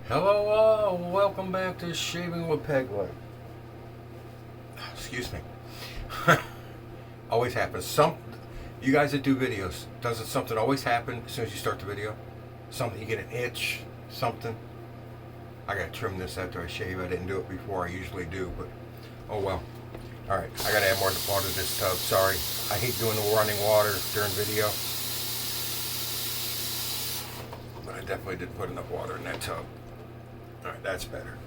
Hello all, welcome back to Shaving with Pegleg. Excuse me. Always happens. You guys that do videos, doesn't something always happen as soon as you start the video? Something, you get an itch, something. I gotta trim this after I shave. I didn't do it before, I usually do, but oh well. Alright, I gotta add more water to this tub, sorry. I hate doing the running water during video. But I definitely did put enough water in that tub. Alright, that's better.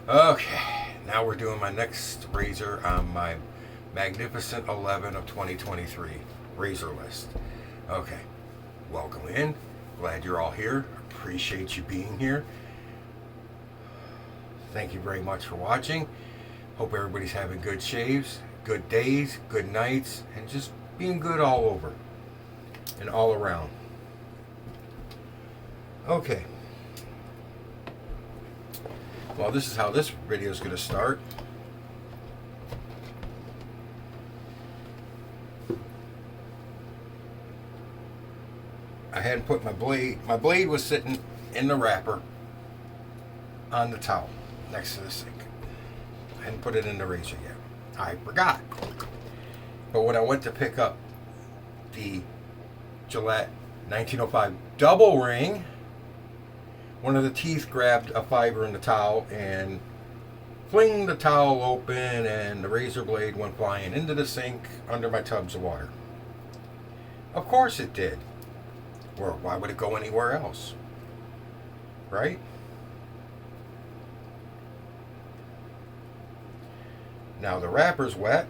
Okay, now we're doing my next razor on my Magnificent 11 of 2023 razor list. Okay, welcome in. Glad you're all here. Appreciate you being here. Thank you very much for watching. Hope everybody's having good shaves, good days, good nights, and just being good all over and all around. Okay. Well, this is how this video is going to start. I hadn't put my blade was sitting in the wrapper on the towel next to the sink. I hadn't put it in the razor yet. I forgot. But when I went to pick up the Gillette 1905 Double Ring, one of the teeth grabbed a fiber in the towel and flinged the towel open, and the razor blade went flying into the sink under my tubs of water. Of course it did. Or why would it go anywhere else? Right? Now the wrapper's wet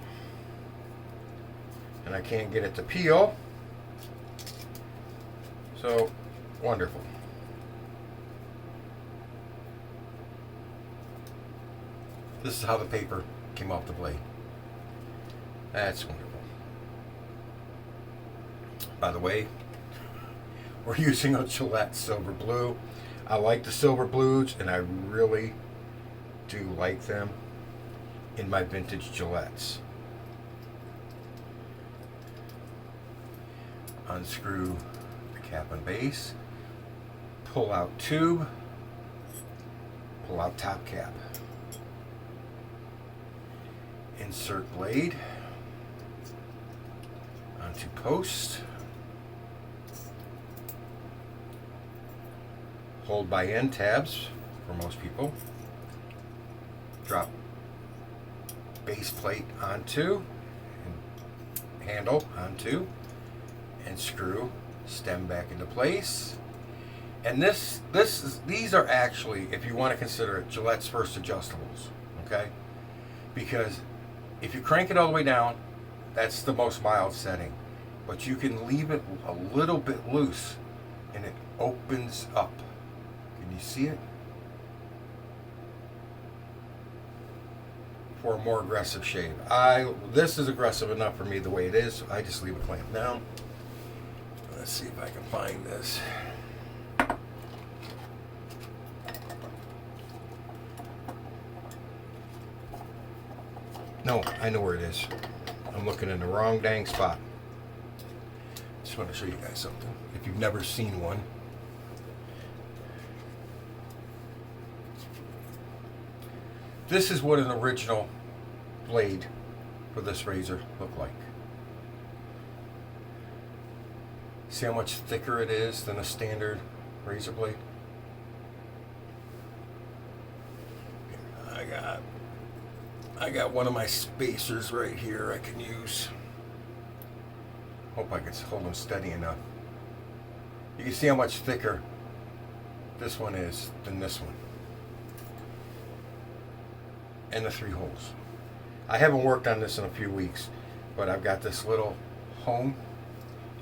and I can't get it to peel. So, wonderful. This is how the paper came off the blade. That's wonderful. By the way, we're using a Gillette Silver Blue. I like the Silver Blues, and I really do like them in my vintage Gillettes. Unscrew the cap and base. Pull out tube. Pull out top cap. Insert blade onto post. Hold by end tabs for most people. Drop base plate onto, and handle onto, and screw stem back into place. And these are actually, if you want to consider it, Gillette's first adjustables. Okay, because if you crank it all the way down, that's the most mild setting. But you can leave it a little bit loose and it opens up. Can you see it? For a more aggressive shave. This is aggressive enough for me the way it is, so I just leave it clamped down. Let's see if I can find this. No, I know where it is. I'm looking in the wrong dang spot. Just want to show you guys something. If you've never seen one. This is what an original blade for this razor looked like. See how much thicker it is than a standard razor blade? I got one of my spacers right here I can use. Hope I can hold them steady enough. You can see how much thicker this one is than this one. And the 3 holes. I haven't worked on this in a few weeks, but I've got this little home,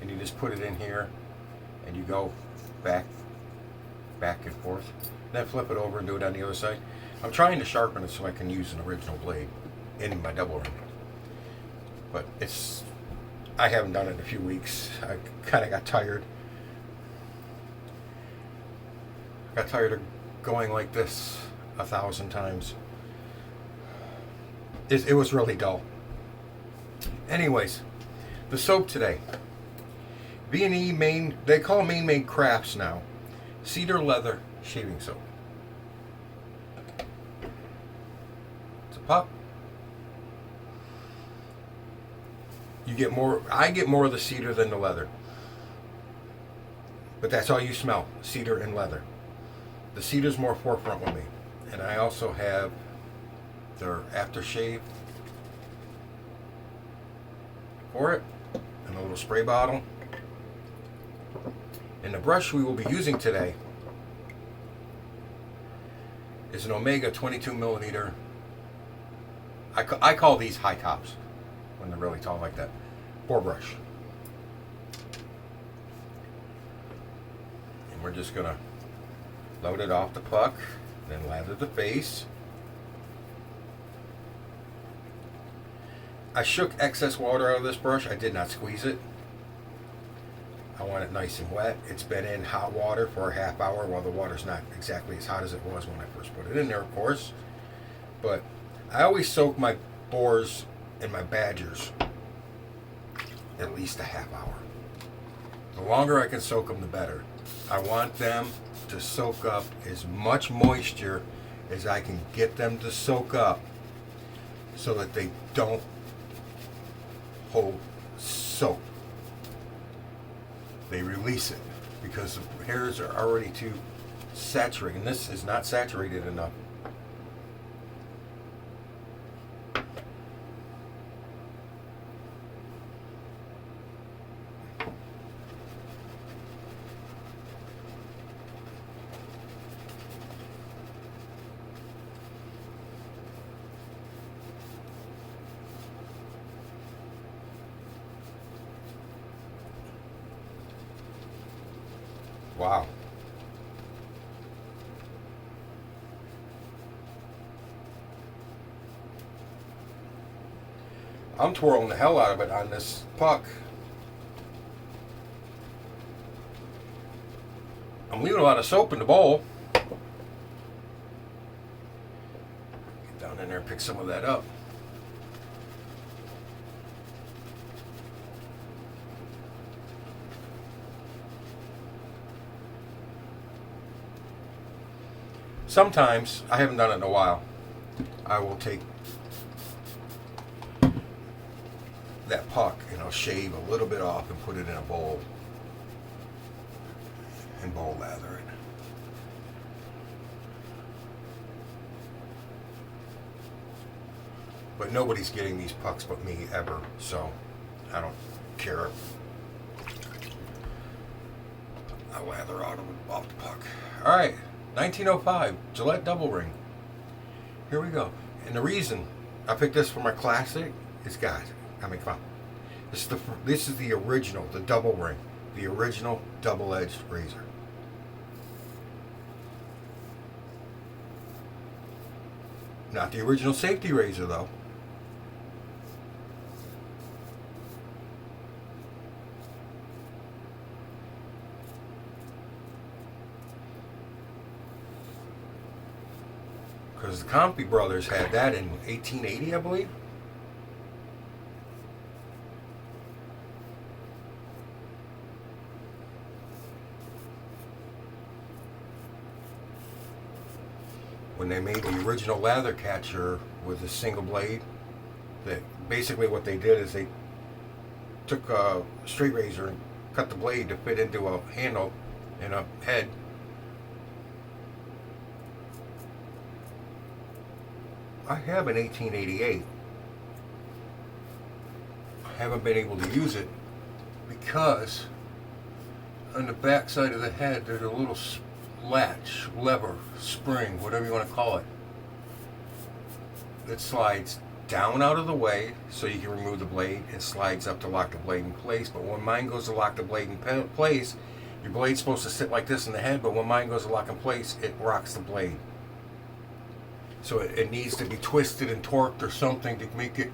and you just put it in here, and you go back and forth. Then flip it over and do it on the other side. I'm trying to sharpen it so I can use an original blade in my double ring. But I haven't done it in a few weeks. I kind of got tired. Got tired of going like this 1,000 times. It was really dull. Anyways, the soap today. V&E Maine, they call Maine Made Crafts now. Cedar Leather shaving soap. puck. You get more, I get more of the cedar than the leather. But that's all you smell, cedar and leather. The cedar's more forefront with me. And I also have their aftershave for it in a little spray bottle. And the brush we will be using today is an Omega 22 millimeter. I call these high tops when they're really tall like that. Boar brush. And we're just gonna load it off the puck, then lather the face. I shook excess water out of this brush. I did not squeeze it. I want it nice and wet. It's been in hot water for a half hour. While the water's not exactly as hot as it was when I first put it in there, of course. But I always soak my boars and my badgers at least a half hour. The longer I can soak them, the better. I want them to soak up as much moisture as I can get them to soak up so that they don't hold soap. They release it because the hairs are already too saturated, and this is not saturated enough. Wow. I'm twirling the hell out of it on this puck. I'm leaving a lot of soap in the bowl. Get down in there and pick some of that up. Sometimes, I haven't done it in a while, I will take that puck and I'll shave a little bit off and put it in a bowl and bowl lather it. But nobody's getting these pucks but me ever, so I don't care. I'll lather out off the puck. Alright. 1905 Gillette Double Ring. Here we go. And the reason I picked this for my classic is, guys, I mean, come on. This is the original, the double ring, the original double-edged razor. Not the original safety razor, though. Because the Compy brothers had that in 1880, I believe. When they made the original lather catcher with a single blade, that basically what they did is they took a straight razor and cut the blade to fit into a handle and a head. I have an 1888. I haven't been able to use it because on the back side of the head there's a little latch, lever, spring, whatever you want to call it, that slides down out of the way so you can remove the blade and slides up to lock the blade in place. But when mine goes to lock the blade in place, your blade's supposed to sit like this in the head, but when mine goes to lock in place, it rocks the blade. So it needs to be twisted and torqued or something to make it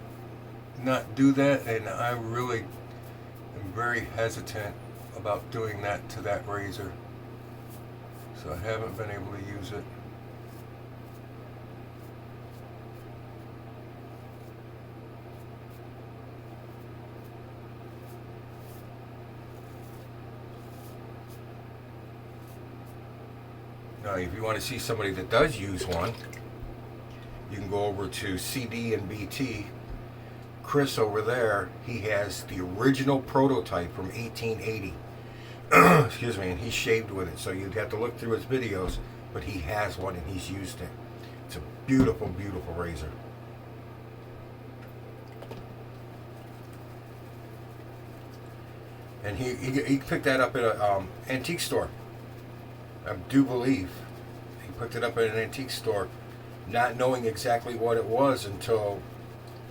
not do that, and I really am very hesitant about doing that to that razor. So I haven't been able to use it. Now, if you want to see somebody that does use one, you can go over to CD and BT. Chris over there, he has the original prototype from 1880. Excuse me, and he shaved with it, so you'd have to look through his videos, but he has one and he's used it. It's a beautiful, beautiful razor. And he picked that up at an antique store. I do believe he picked it up at an antique store, not knowing exactly what it was until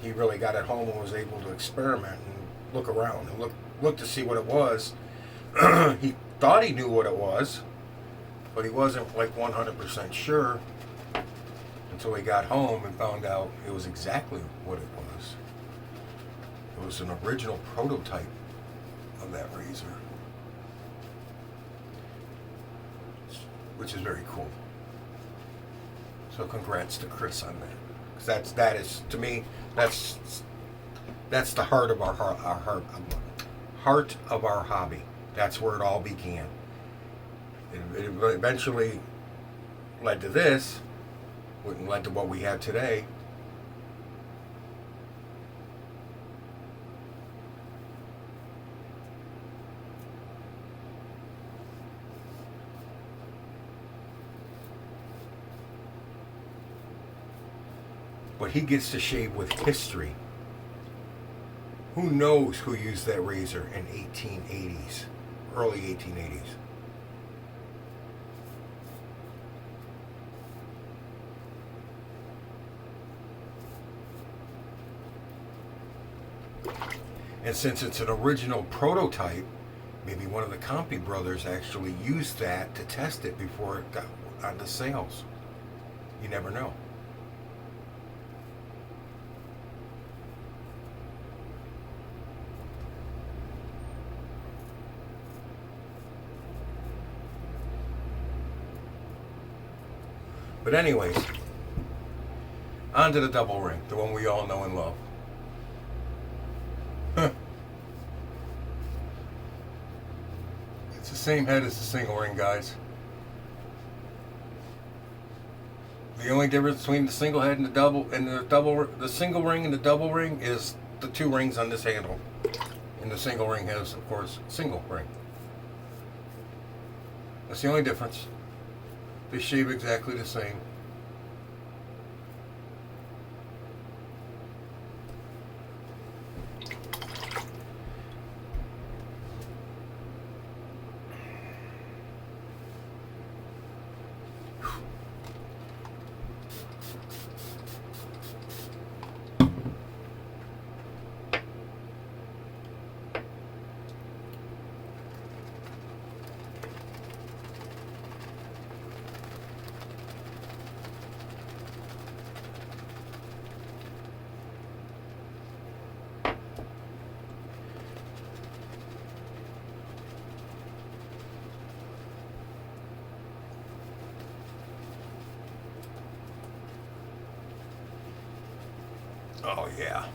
he really got it home and was able to experiment and look around and look to see what it was. He thought he knew what it was, but he wasn't like 100% sure until he got home and found out it was exactly what it was. It was an original prototype of that razor, which is very cool. So congrats to Chris on that, because that is to me that's the heart of our heart of our hobby. That's where it all began. It eventually led to this, and led to what we have today. But he gets to shave with history. Who knows who used that razor in 1880s, early 1880s? And since it's an original prototype, maybe one of the Compy brothers actually used that to test it before it got onto sales. You never know. But anyways, on to the double ring, the one we all know and love. It's the same head as the single ring, guys. The only difference between the single head and the single ring and the double ring is the two rings on this handle. And the single ring has, of course, single ring. That's the only difference. They shave exactly the same. Oh yeah,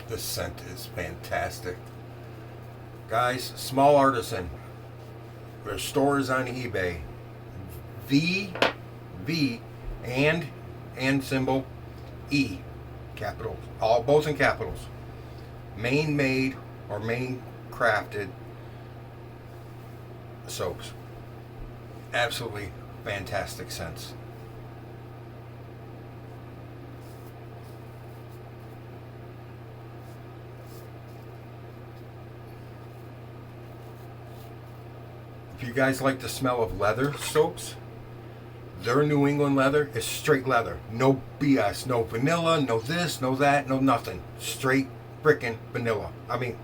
this scent is fantastic. Guys, small artisan. Their store is on eBay. V and symbol E, capitals, both in capitals. Maine made or Maine crafted soaps. Absolutely fantastic scents. If you guys like the smell of leather soaps, their New England leather is straight leather. No BS, no vanilla, no this, no that, no nothing. Straight frickin' vanilla. I mean,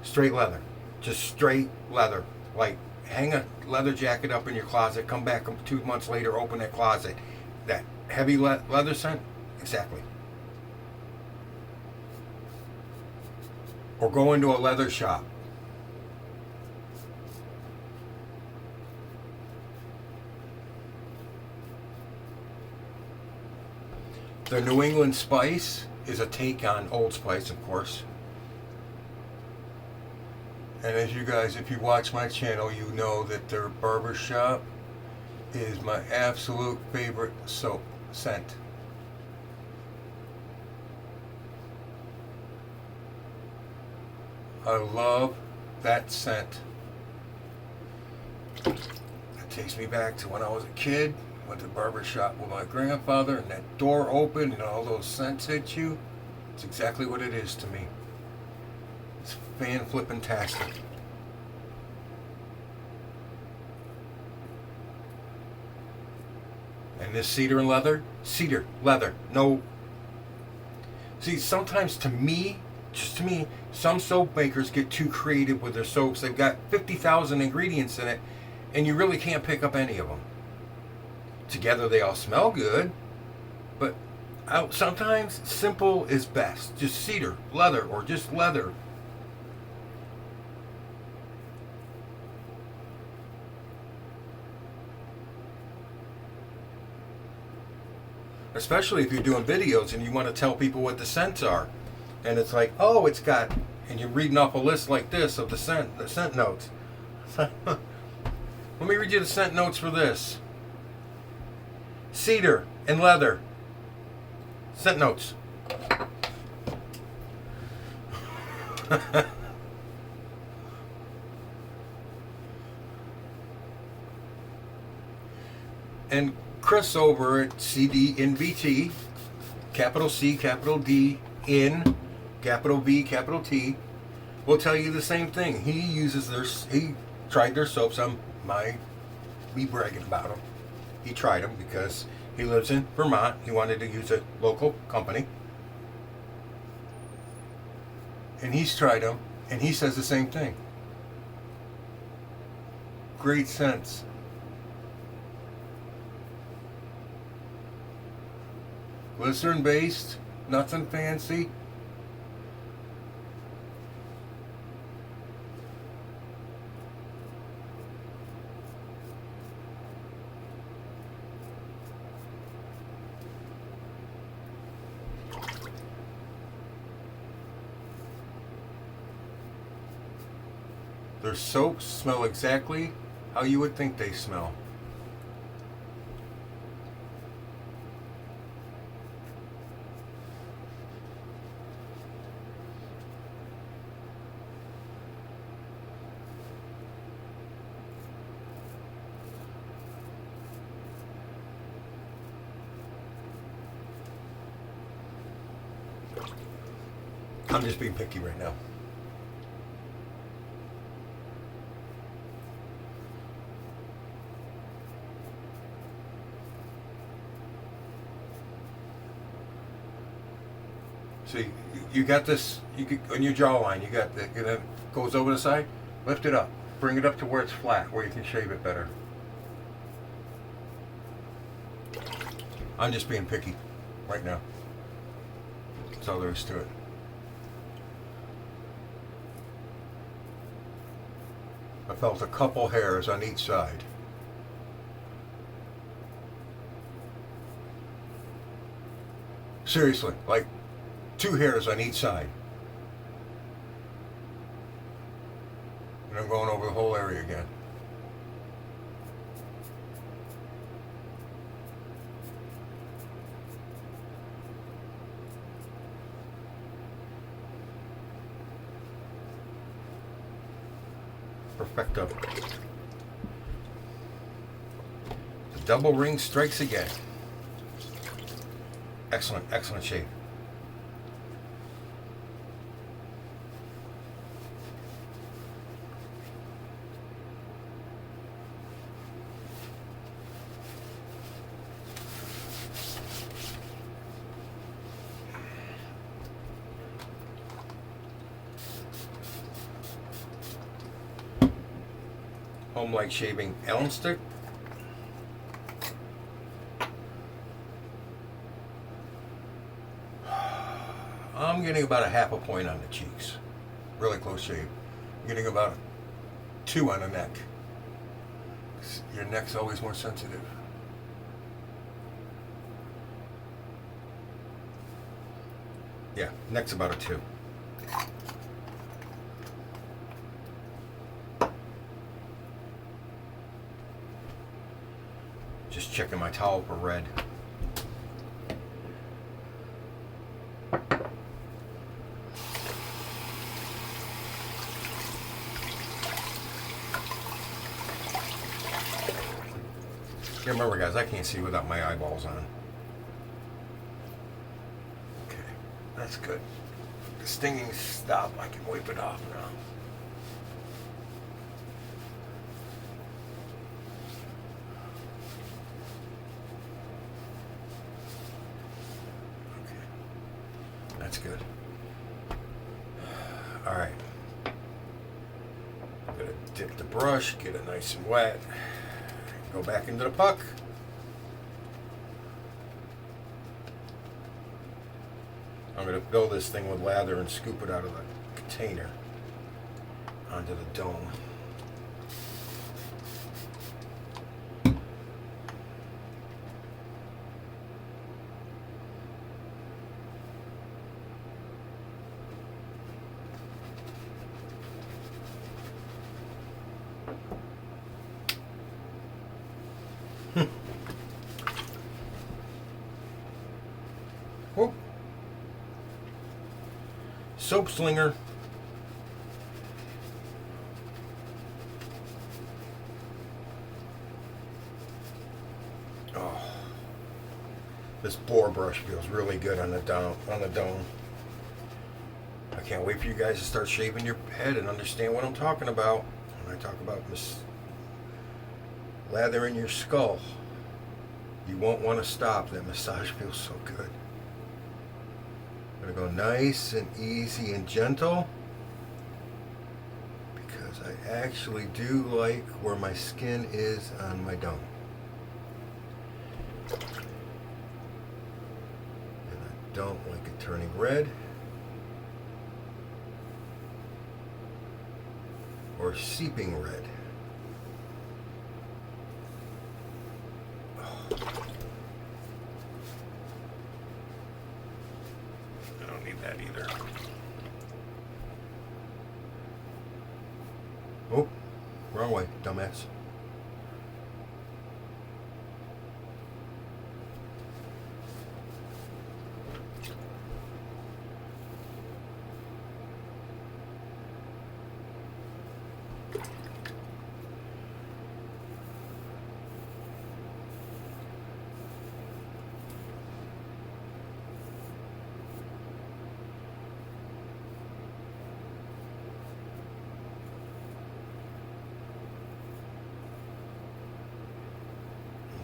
straight leather. Just straight leather. Like, hang a leather jacket up in your closet, come back 2 months later, open that closet. That heavy leather scent? Exactly. Or go into a leather shop. The New England Spice is a take on Old Spice, of course. And as you guys, if you watch my channel, you know that their barbershop is my absolute favorite soap scent. I love that scent. It takes me back to when I was a kid, went to the barber shop with my grandfather, and that door opened and all those scents hit you. It's exactly what it is to me. It's fan-flippin-tastic. And this cedar leather, no. See, sometimes just to me, some soap makers get too creative with their soaps. They've got 50,000 ingredients in it, and you really can't pick up any of them. Together they all smell good, but sometimes simple is best. Just cedar, leather, or just leather. Especially if you're doing videos and you want to tell people what the scents are. And it's like, oh, it's got, and you're reading off a list like this of the scent notes. Let me read you the scent notes for this. Cedar and leather. Scent notes. And Chris over at CDNVT, capital C, capital D, N, capital V, capital T, will tell you the same thing. He tried their soaps. Me bragging about them. He tried them because he lives in Vermont. He wanted to use a local company. And he's tried them, and he says the same thing. Great scents. Glycerin based, nothing fancy. Their soaps smell exactly how you would think they smell. I'm just being picky right now. See, you got this. On your jawline, you got it goes over the side. Lift it up. Bring it up to where it's flat, where you can shave it better. I'm just being picky right now. That's all there is to it. I felt a couple hairs on each side. Seriously, like 2 hairs on each side. And I'm going over the whole area again. Perfecto. The double ring strikes again. Excellent, excellent shave. HomeLike Shaving Elm Stick. I'm getting about a half a point on the cheeks. Really close shave. I'm getting about 2 on the neck. Your neck's always more sensitive. Yeah, neck's about a 2. Just checking my towel for red. remember, guys, I can't see without my eyeballs on. Okay, that's good. The stinging stopped. I can wipe it off now. Okay, that's good. All right. I'm gonna dip the brush, get it nice and wet. Go back into the puck. I'm going to fill this thing with lather and scoop it out of the container onto the dome. Whoop. Soap slinger. Oh, this boar brush feels really good on the dome. I can't wait for you guys to start shaving your head and understand what I'm talking about when I talk about lathering your skull. You won't want to stop. That massage feels so good. I'm going to go nice and easy and gentle because I actually do like where my skin is on my dome. And I don't like it turning red or seeping red. That either. Oh, wrong way, dumbass.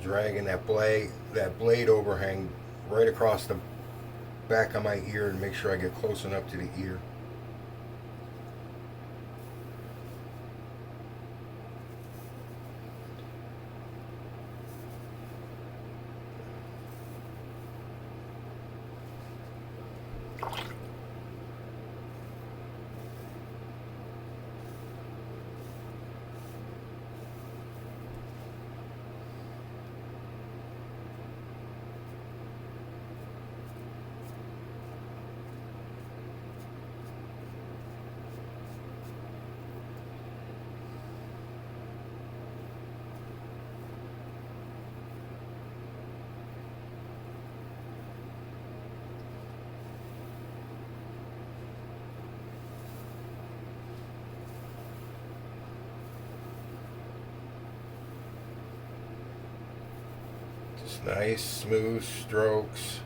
Dragging that blade overhang right across the back of my ear and make sure I get close enough to the ear. Nice smooth strokes,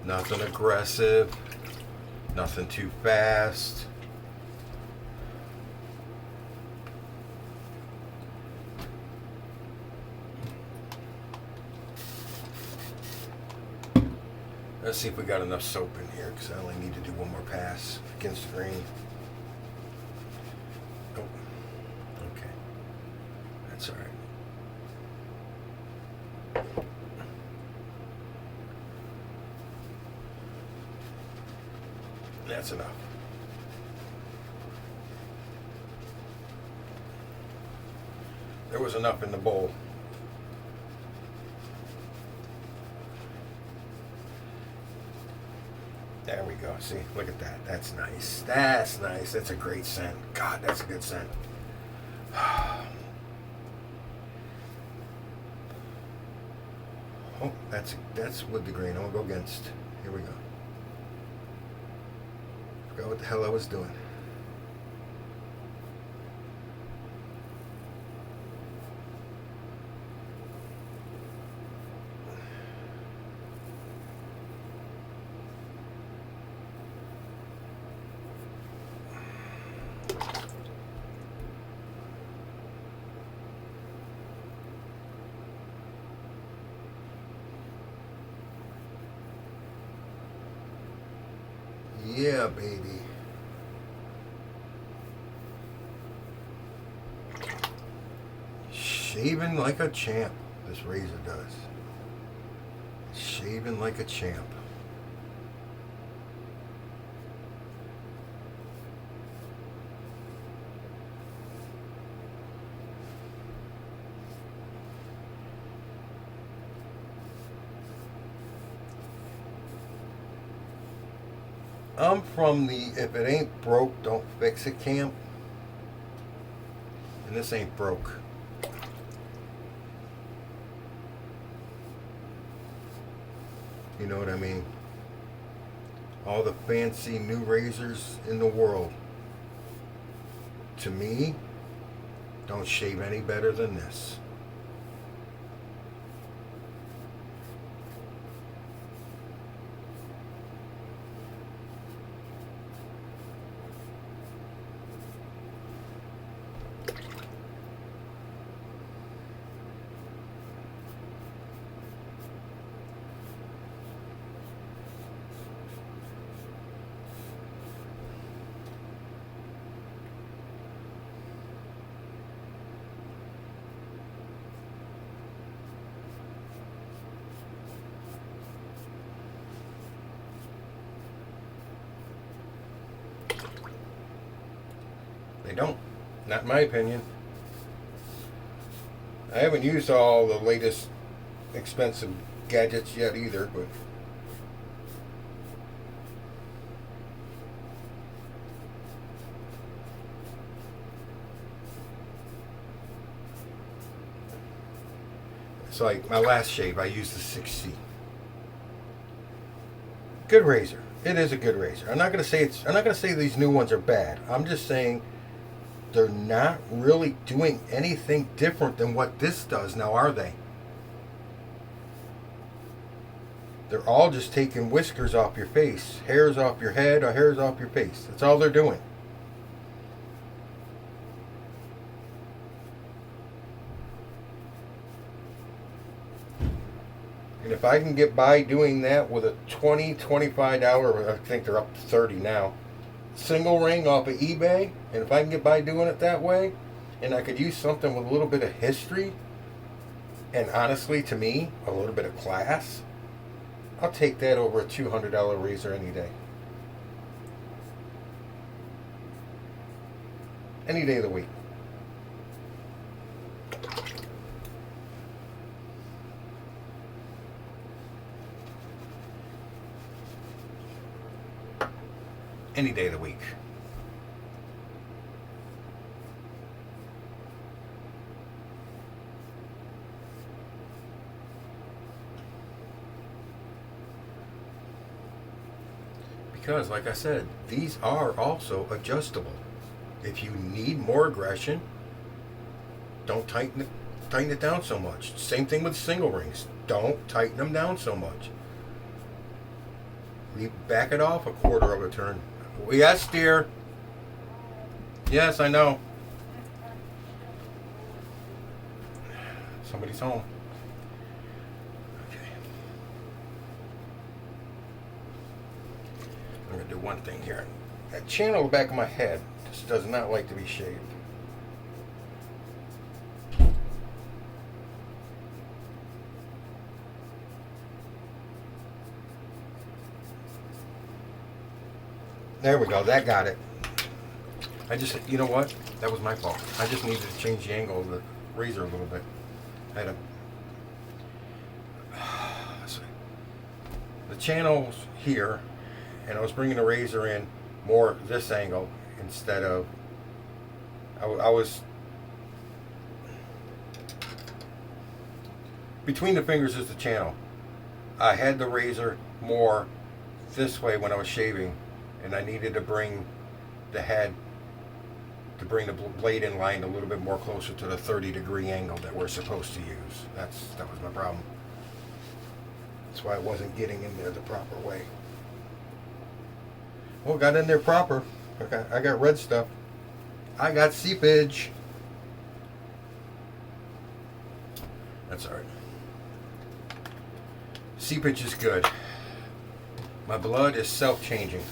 nothing aggressive, nothing too fast. Let's see if we got enough soap in here because I only need to do one more pass against the grain. Oh, okay, that's all right. That's enough. There was enough in the bowl. There we go. See, look at that. That's nice. That's nice. That's a great scent. God, that's a good scent. Oh, that's with the grain. I'll go against. Here we go. Forgot what the hell I was doing. Yeah, baby. Shaving like a champ, this razor does. Shaving like a champ. I'm from the if it ain't broke, don't fix it camp. And this ain't broke. You know what I mean? All the fancy new razors in the world, to me, don't shave any better than this. They don't. Not in my opinion. I haven't used all the latest expensive gadgets yet either, but it's like my last shave, I used the 6C. Good razor. It is a good razor. I'm not gonna say these new ones are bad. I'm just saying they're not really doing anything different than what this does now, are they? They're all just taking whiskers off your face, hairs off your head, or hairs off your face. That's all they're doing. And if I can get by doing that with a $20, $25, I think they're up to 30 now, single ring off of eBay, and if I can get by doing it that way, and I could use something with a little bit of history, and honestly, to me, a little bit of class, I'll take that over a $200 razor any day. Any day of the week. Any day of the week. Because, like I said, these are also adjustable. If you need more aggression, don't tighten it down so much. Same thing with single rings. Don't tighten them down so much. We back it off a quarter of a turn. Yes, dear. Yes, I know. Somebody's home. Okay. I'm going to do one thing here. That channel in the back of my head just does not like to be shaved. There we go. That got it. You know what? That was my fault. I just needed to change the angle of the razor a little bit. I had the channel's here, and I was bringing the razor in more this angle instead of. I was between the fingers is the channel. I had the razor more this way when I was shaving, and I needed to bring the head, to bring the blade in line a little bit more closer to the 30-degree angle that we're supposed to use. That was my problem. That's why I wasn't getting in there the proper way. Well, got in there proper. Okay, I got red stuff. I got seepage. That's alright. Seepage is good. My blood is self-changing.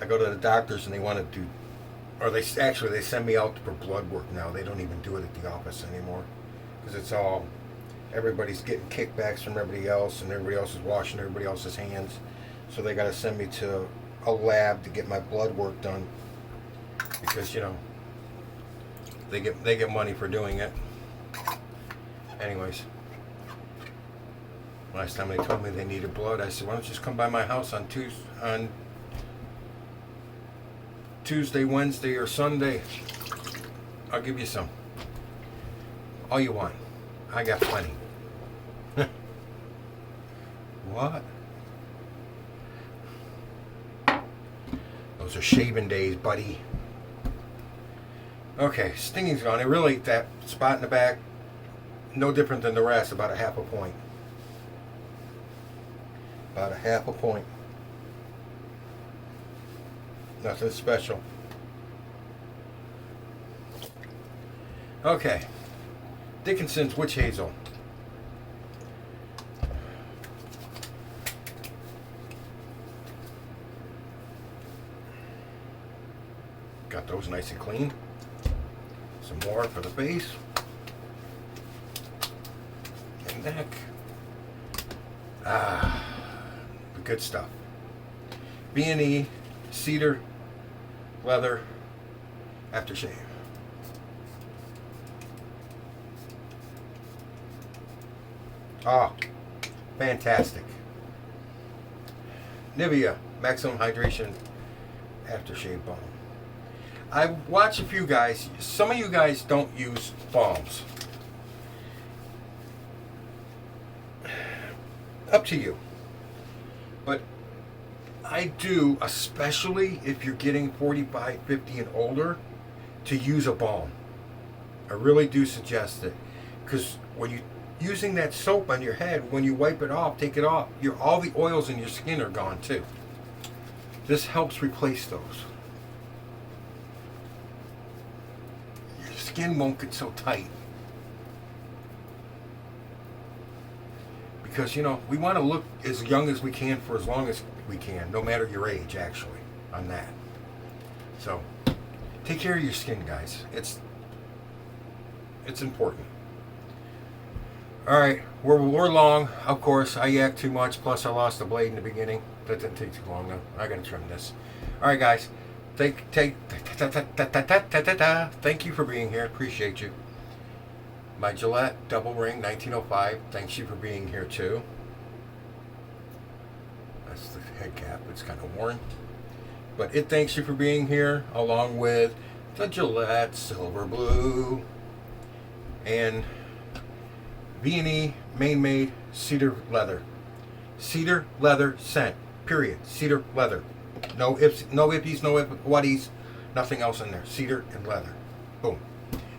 go to the doctors and they want to do, or they send me out for blood work now. They don't even do it at the office anymore because it's all, everybody's getting kickbacks from everybody else, and everybody else is washing everybody else's hands. So they got to send me to a lab to get my blood work done because, you know, they get money for doing it. Anyways, last time they told me they needed blood, I said, why don't you just come by my house on Tuesday, Wednesday, or Sunday? I'll give you some. All you want. I got plenty. What? Those are shaving days, buddy. Okay, stinging's gone. It really, that spot in the back, no different than the rest, about a half a point. About a half a point. Nothing special. Okay. Dickinson's Witch Hazel. Got those nice and clean. Some more for the base. And neck. Ah, the good stuff. V&E Cedar Leather Aftershave. Ah, fantastic. Nivea Maximum Hydration Aftershave Balm. I watch a few guys. Some of you guys don't use balms. Up to you. But I do, especially if you're getting 45, 50 and older, to use a balm. I really do suggest it. Because when you're using that soap on your head, when you wipe it off, take it off, all the oils in your skin are gone too. This helps replace those. Your skin won't get so tight. Because, you know, we want to look as young as we can for as long as we can, no matter your age, actually, on that. So, take care of your skin, guys. It's important. All right, we're long. Of course, I yak too much. Plus, I lost the blade in the beginning. That didn't take too long, though. I gotta trim this. All right, guys. Thank you for being here. Appreciate you. My Gillette Double Ring 1905. Thanks you for being here too. That's the head cap. It's kind of worn, but it thanks you for being here, along with the Gillette Silver Blue and V&E Maine made Cedar Leather. Cedar Leather scent. Period. Cedar Leather. No ifs, no iffies, no whaties. Nothing else in there. Cedar and leather. Boom.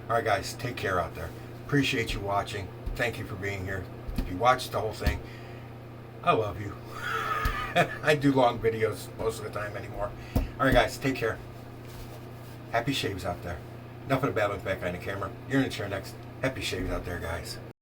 All right, guys. Take care out there. Appreciate you watching. Thank you for being here. If you watched the whole thing, I love you. I do long videos most of the time anymore. All right, guys. Take care. Happy shaves out there. Enough of the babbling back behind the camera. You're in the chair next. Happy shaves out there, guys.